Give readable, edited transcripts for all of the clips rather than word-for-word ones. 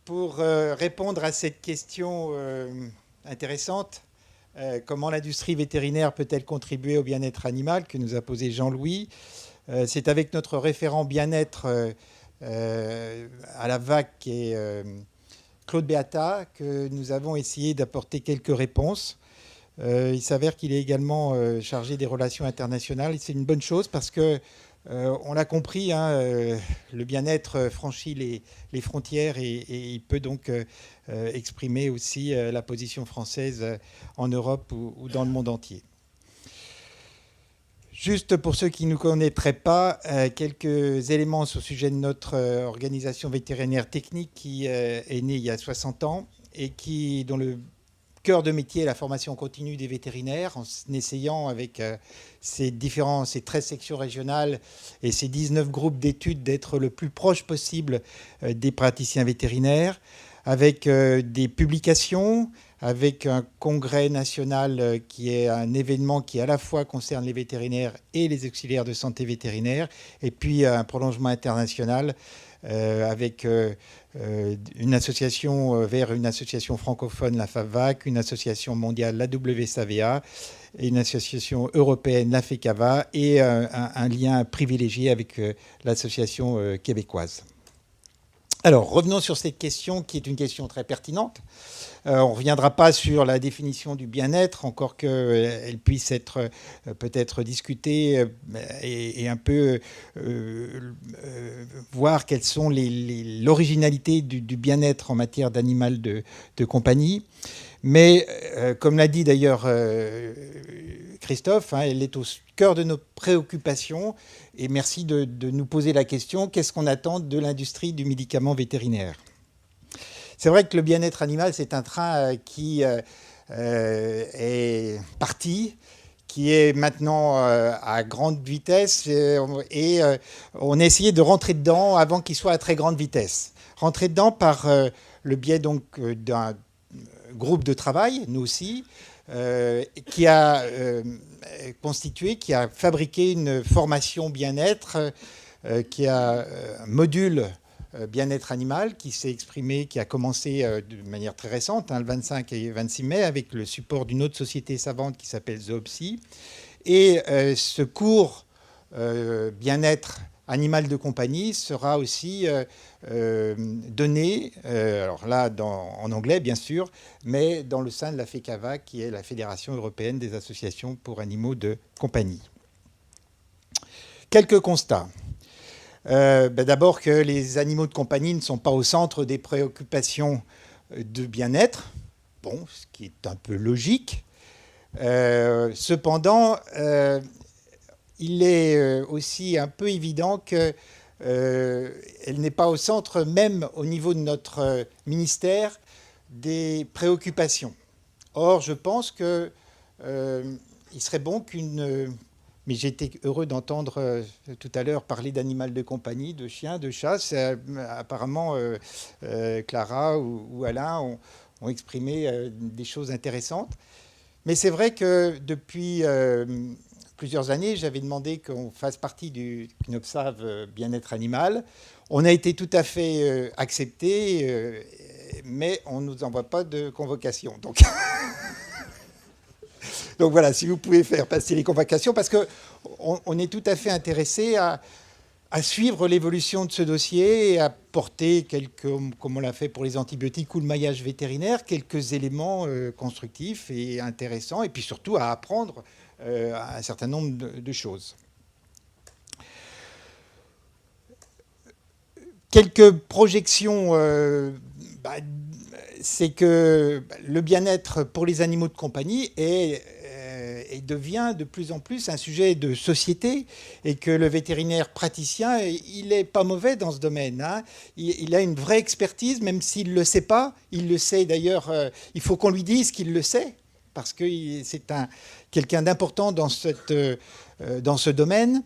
Pour répondre à cette question intéressante, comment l'industrie vétérinaire peut-elle contribuer au bien-être animal que nous a posé Jean-Louis, c'est avec notre référent bien-être à la VAC et Claude Beata que nous avons essayé d'apporter quelques réponses. Il s'avère qu'il est également chargé des relations internationales. Et c'est une bonne chose parce que, on l'a compris, hein, le bien-être franchit les frontières et il peut donc exprimer aussi la position française en Europe ou dans le monde entier. Juste pour ceux qui ne nous connaîtraient pas, quelques éléments au sujet de notre organisation vétérinaire technique qui est née il y a 60 ans et dont le cœur de métier est la formation continue des vétérinaires, en essayant avec ces 13 sections régionales et ces 19 groupes d'études d'être le plus proche possible des praticiens vétérinaires, avec des publications, avec un congrès national qui est un événement qui à la fois concerne les vétérinaires et les auxiliaires de santé vétérinaire, et puis un prolongement international avec une association vers une association francophone, la FAVAC, une association mondiale, la WSAVA, et une association européenne, la FECAVA, et un lien privilégié avec l'association québécoise. Alors, revenons sur cette question qui est une question très pertinente. On ne reviendra pas sur la définition du bien-être, encore qu'elle puisse être peut-être discutée et un peu voir quelles sont l'originalité du bien-être en matière d'animal de compagnie. Mais comme l'a dit d'ailleurs Christophe, hein, elle est au cœur de nos préoccupations. Et merci de nous poser la question, qu'est-ce qu'on attend de l'industrie du médicament vétérinaire ? C'est vrai que le bien-être animal, c'est un train qui est parti, qui est maintenant à grande vitesse, et on a essayé de rentrer dedans avant qu'il soit à très grande vitesse. Rentrer dedans par le biais donc d'un groupe de travail, nous aussi, qui a constitué, qui a fabriqué une formation bien-être, qui a un module bien-être animal qui s'est exprimé, qui a commencé de manière très récente, hein, le 25 et 26 mai, avec le support d'une autre société savante qui s'appelle Zoopsy. Et ce cours bien-être animal de compagnie sera aussi donné, alors là en anglais bien sûr, mais dans le sein de la FECAVA, qui est la Fédération européenne des associations pour animaux de compagnie. Quelques constats. D'abord que les animaux de compagnie ne sont pas au centre des préoccupations de bien-être, bon, ce qui est un peu logique. Cependant, il est aussi un peu évident qu'elle n'est pas au centre, même au niveau de notre ministère, des préoccupations. Or, je pense qu'il serait bon qu'une... Mais j'ai été heureux d'entendre tout à l'heure parler d'animal de compagnie, de chiens, de chats. Apparemment, Clara ou Alain ont exprimé des choses intéressantes. Mais c'est vrai que depuis plusieurs années, j'avais demandé qu'on fasse partie du CNOPSAV bien-être animal. On a été tout à fait accepté, mais on ne nous envoie pas de convocation. Donc voilà, si vous pouvez faire passer les convocations, parce qu'on est tout à fait intéressé à suivre l'évolution de ce dossier et à porter, comme on l'a fait pour les antibiotiques ou le maillage vétérinaire, quelques éléments constructifs et intéressants, et puis surtout à apprendre un certain nombre de choses. Quelques projections, c'est que le bien-être pour les animaux de compagnie devient de plus en plus un sujet de société, et que le vétérinaire praticien, il n'est pas mauvais dans ce domaine, hein. Il a une vraie expertise, même s'il ne le sait pas. Il le sait d'ailleurs, il faut qu'on lui dise qu'il le sait, parce que c'est quelqu'un d'important dans ce domaine.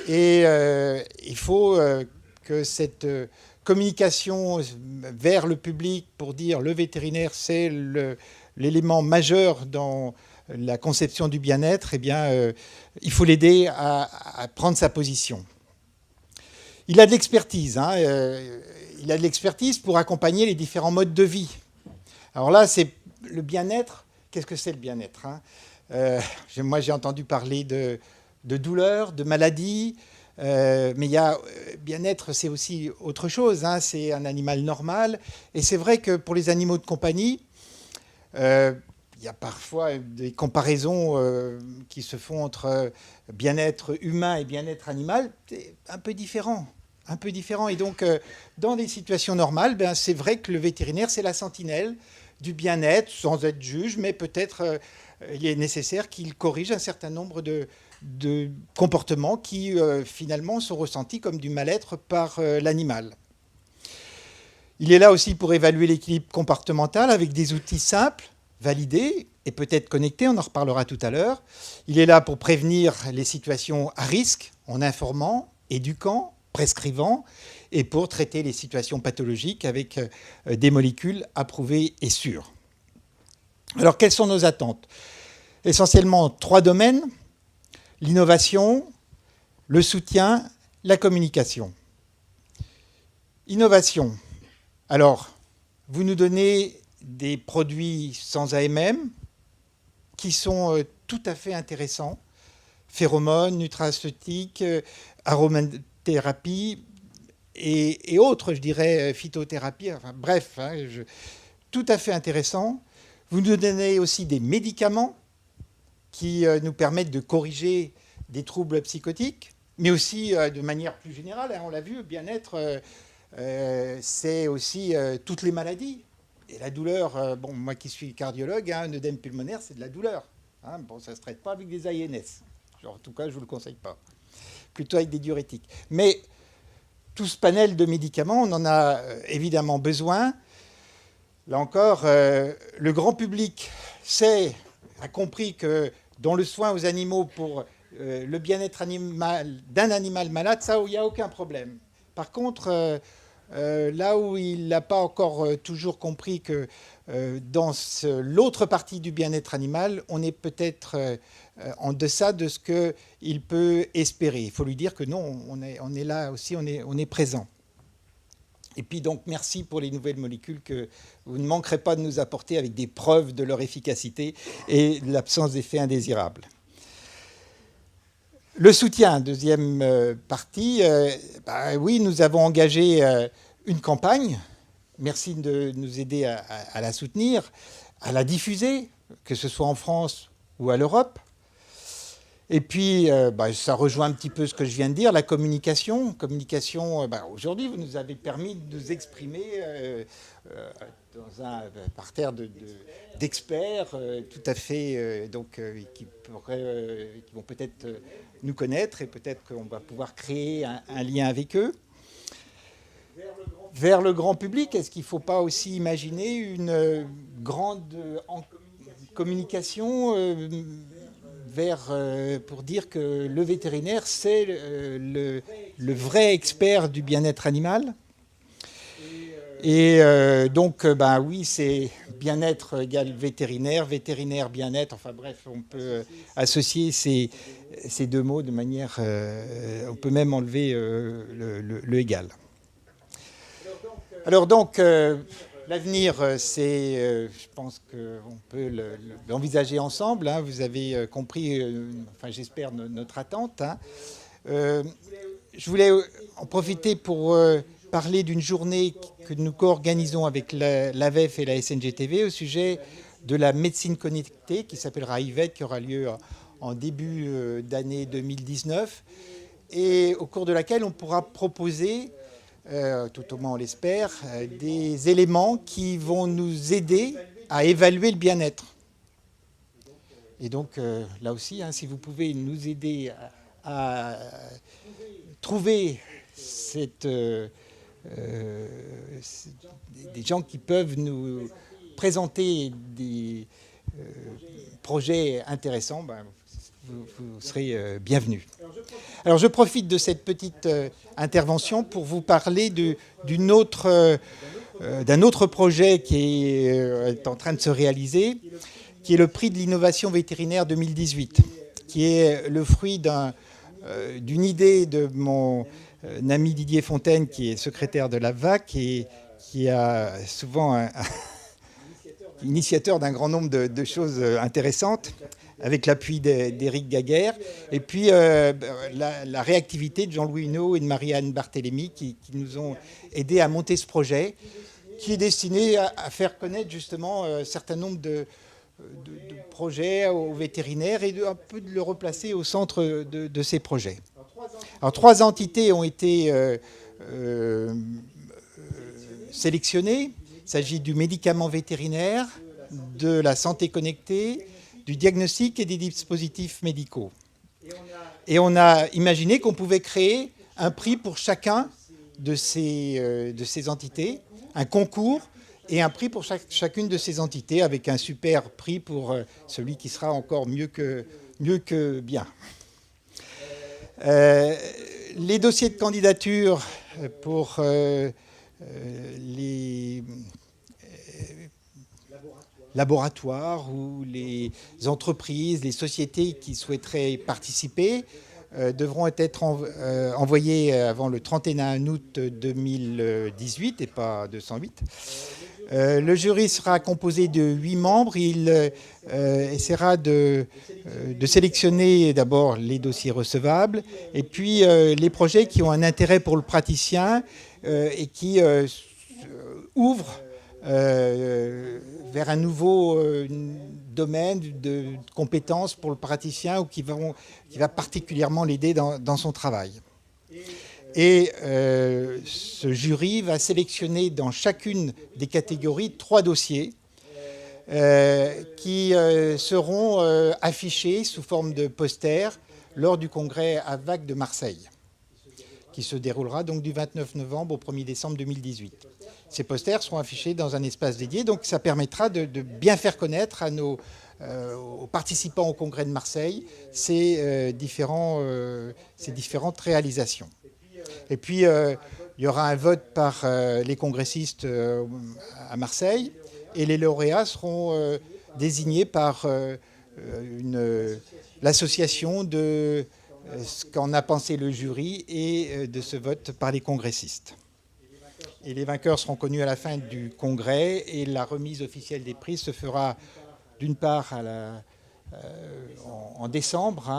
Et il faut que cette communication vers le public pour dire le vétérinaire, c'est l'élément majeur dans la conception du bien-être, eh bien, il faut l'aider à prendre sa position. Il a de l'expertise, hein, il a de l'expertise pour accompagner les différents modes de vie. Alors là, c'est le bien-être. Qu'est-ce que c'est le bien-être, hein? Moi, j'ai entendu parler de douleur, de maladie, mais il y a bien-être, c'est aussi autre chose, hein. C'est un animal normal. Et c'est vrai que pour les animaux de compagnie, il y a parfois des comparaisons qui se font entre bien-être humain et bien-être animal. C'est un peu différent. Un peu différent. Et donc, dans des situations normales, ben, c'est vrai que le vétérinaire, c'est la sentinelle du bien-être, sans être juge, mais peut-être il est nécessaire qu'il corrige un certain nombre de comportements qui, finalement, sont ressentis comme du mal-être par l'animal. Il est là aussi pour évaluer l'équilibre comportemental avec des outils simples, validés et peut-être connectés, on en reparlera tout à l'heure. Il est là pour prévenir les situations à risque en informant, éduquant, prescrivant et pour traiter les situations pathologiques avec des molécules approuvées et sûres. Alors, quelles sont nos attentes? Essentiellement 3 domaines: l'innovation, le soutien, la communication. Innovation. Alors, vous nous donnez des produits sans AMM qui sont tout à fait intéressants. Phéromones, nutraceutiques, aromathérapie et autres, je dirais, phytothérapie. Enfin, bref, hein, tout à fait intéressant. Vous nous donnez aussi des médicaments qui nous permettent de corriger des troubles psychotiques, mais aussi de manière plus générale, hein, on l'a vu, le bien-être, c'est aussi toutes les maladies. Et la douleur, bon, moi qui suis cardiologue, hein, un œdème pulmonaire, c'est de la douleur. Hein, bon, ça ne se traite pas avec des INS. En tout cas, je ne vous le conseille pas. Plutôt avec des diurétiques. Mais tout ce panel de médicaments, on en a évidemment besoin. Là encore, le grand public a compris que dans le soin aux animaux pour le bien-être animal d'un animal malade, ça, il n'y a aucun problème. Par contre, là où il n'a pas encore toujours compris que dans l'autre partie du bien-être animal, on est peut-être en deçà de ce qu'il peut espérer. Il faut lui dire que non, on est là aussi, on est présent. Et puis donc, merci pour les nouvelles molécules que vous ne manquerez pas de nous apporter avec des preuves de leur efficacité et de l'absence d'effets indésirables. Le soutien, deuxième partie. Oui, nous avons engagé une campagne. Merci de nous aider à la soutenir, à la diffuser, que ce soit en France ou à l'Europe. Et puis, ça rejoint un petit peu ce que je viens de dire, la communication. Aujourd'hui, vous nous avez permis de nous exprimer dans un parterre d'experts tout à fait, qui vont peut-être nous connaître et peut-être qu'on va pouvoir créer un lien avec eux. Vers le grand public, est-ce qu'il ne faut pas aussi imaginer une grande communication pour dire que le vétérinaire, c'est le vrai expert du bien-être animal? Et donc, oui, c'est bien-être égale vétérinaire, vétérinaire, bien-être. Enfin bref, on peut associer ces deux mots de manière... on peut même enlever le égal. Alors donc, l'avenir, je pense qu'on peut l'envisager ensemble. Hein. Vous avez compris, j'espère, notre attente. Hein. Je voulais en profiter pour parler d'une journée que nous co-organisons avec l'AVEF et la SNGTV au sujet de la médecine connectée qui s'appellera IVET, qui aura lieu en début d'année 2019 et au cours de laquelle on pourra proposer tout au moins on l'espère, des éléments qui vont nous aider à évaluer le bien-être. Et donc, là aussi, hein, si vous pouvez nous aider à trouver des gens qui peuvent nous présenter des projets intéressants, vous serez bienvenus. Alors, je profite de cette petite intervention pour vous parler d'un autre projet qui est en train de se réaliser, qui est le prix de l'innovation vétérinaire 2018, qui est le fruit d'une idée de mon ami Didier Fontaine, qui est secrétaire de la VAC et qui a souvent initiateur d'un grand nombre de choses intéressantes, avec l'appui d'Éric Gaguerre, et puis la réactivité de Jean-Louis Huneau et de Marie-Anne Barthélémy qui nous ont aidés à monter ce projet, qui est destiné à faire connaître justement un certain nombre de projets aux vétérinaires et un peu de le replacer au centre de ces projets. Alors 3 entités ont été sélectionnées. Il s'agit du médicament vétérinaire, de la santé connectée, du diagnostic et des dispositifs médicaux. Et on a imaginé qu'on pouvait créer un prix pour chacun de ces entités, un concours et un prix pour chacune de ces entités, avec un super prix pour celui qui sera encore mieux que bien. Les dossiers de candidature pour les laboratoires ou les entreprises, les sociétés qui souhaiteraient participer devront être envoyés avant le 31 août 2018 et pas 208. Le jury sera composé de 8 membres. Il essaiera de sélectionner d'abord les dossiers recevables et puis les projets qui ont un intérêt pour le praticien et qui ouvrent vers un nouveau domaine de compétences pour le praticien ou qui va particulièrement l'aider dans son travail. Et ce jury va sélectionner dans chacune des catégories 3 dossiers qui seront affichés sous forme de posters lors du congrès à VAC de Marseille, qui se déroulera donc du 29 novembre au 1er décembre 2018. Ces posters seront affichés dans un espace dédié, donc ça permettra de bien faire connaître aux participants au congrès de Marseille ces différentes réalisations. Et puis, il y aura un vote par les congressistes à Marseille et les lauréats seront désignés par l'association de ce qu'en a pensé le jury et de ce vote par les congressistes. Et les vainqueurs seront connus à la fin du congrès et la remise officielle des prix se fera d'une part en décembre,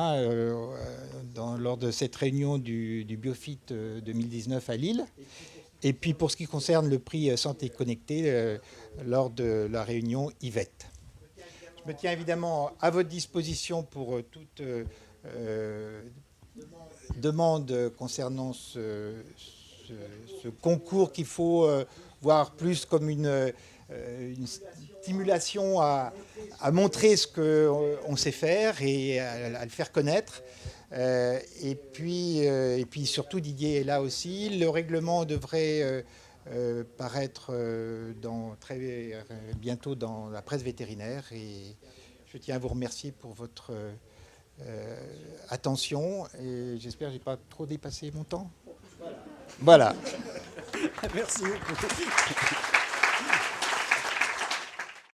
lors de cette réunion du Biofit 2019 à Lille. Et puis pour ce qui concerne le prix Santé Connectée, lors de la réunion Yvette. Je me tiens évidemment à votre disposition pour toute demande concernant ce concours qu'il faut voir plus comme une stimulation à montrer ce qu'on sait faire et à le faire connaître. Et puis surtout, Didier est là aussi. Le règlement devrait paraître très bientôt dans la presse vétérinaire. Et je tiens à vous remercier pour votre attention. Et j'espère que je n'ai pas trop dépassé mon temps. Voilà. Merci beaucoup.